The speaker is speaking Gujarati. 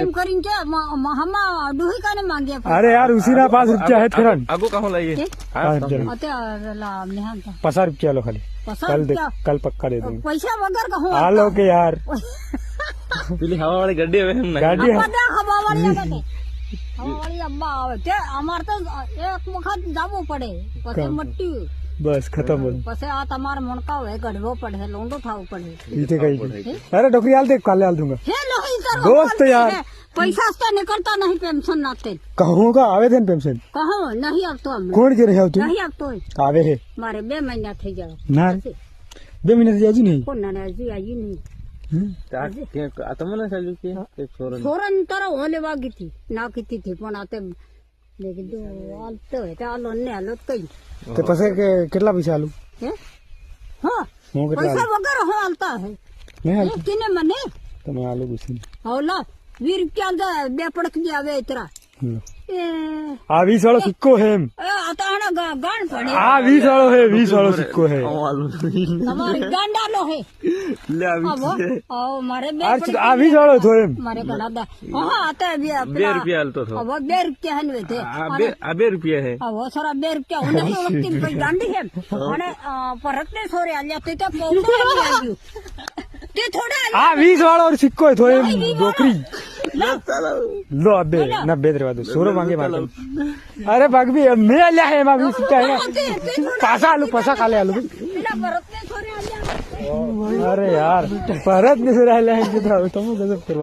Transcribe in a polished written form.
એમ કરીને કે હમા ડોહી કાને માંગે अरे यार उसी ना 5 रुपया है फिर आगो कहाँ लाइए અત્યારે 50 रुपया लो खाली कल पक्का दे दूंगा પૈસા વગર કહો हालो के यार પેલી હવા વાળી ગાડી આવે એમ गाड़ी है હવાવાળી આવે હવાવાળી અબ્બા આવે તે અમારે તો એક વખત જવું પડે પછી મટ્ટી बस खत्म हो પછી આ તમારે મણકા હોય ગઢવો પડે લોંડો થવું પડે इथे कहीं अरे डोकरी हाल दे काले हाल दूंगा હે નહીં કરો दोस्त यार પૈસા તો નીકળતા નહીં પેન્શન નાતે कहूँगा आवेदन पेंशन કહો નહીં આવતો અમને कौन के रहे हो तुम નહીં આવતો आवे है મારે 2 મહિના થઈ જાય ना 2 महीने से जाजी नहीं કોના ને હજી આવી નહીં તમને ચાલ્યું કે છોરો છોરણ તારો ઓલે વાગી હતી નાખી હતી પણ આ તે મેં કીધું હાલતો હોય તો હાલો ને હાલો કઈ तो पसे के कितना पैसा आलू હે હા હું કેટલા પૈસા વગર હું હાલતા હે नहीं हाल કિને મને तो मैं आलू कुछ હવલો 20 રૂપિયા બે પડક જે આવે ઇતરા नहीं એ आ 20 वाला सिक्को है આ તો આના ગાણ પડે आ 20 वाला है 20 वाला सिक्को है તમારી ગાંડાનો હે લે આવો આવો મારે બે आ 20 वाला तो है મારે ઘણા દા હા આ તો 2 રૂપિયા હાલતો હતો હવે 2 રૂપિયા હે ને તે આ 2 રૂપિયા હે હવે સરા 2 રૂપિયા હું નથી ઓળખતી પછી ગાંડી હે અને પરતને સોરે આલ્યા તે તો પૌડો આવ્યું તે થોડા आ 20 वाला और सिक्को है तो डोकरी लो अबे ना बेद रवा दो सोरो मांगे मार अरे बाग भी मैं लिया है मां 20 सिक्का है पासा आलू पासा काले आलू પેલા પરતને સોરે આલ્યા अरे यार परत नहीं रहा है तुम गजब करो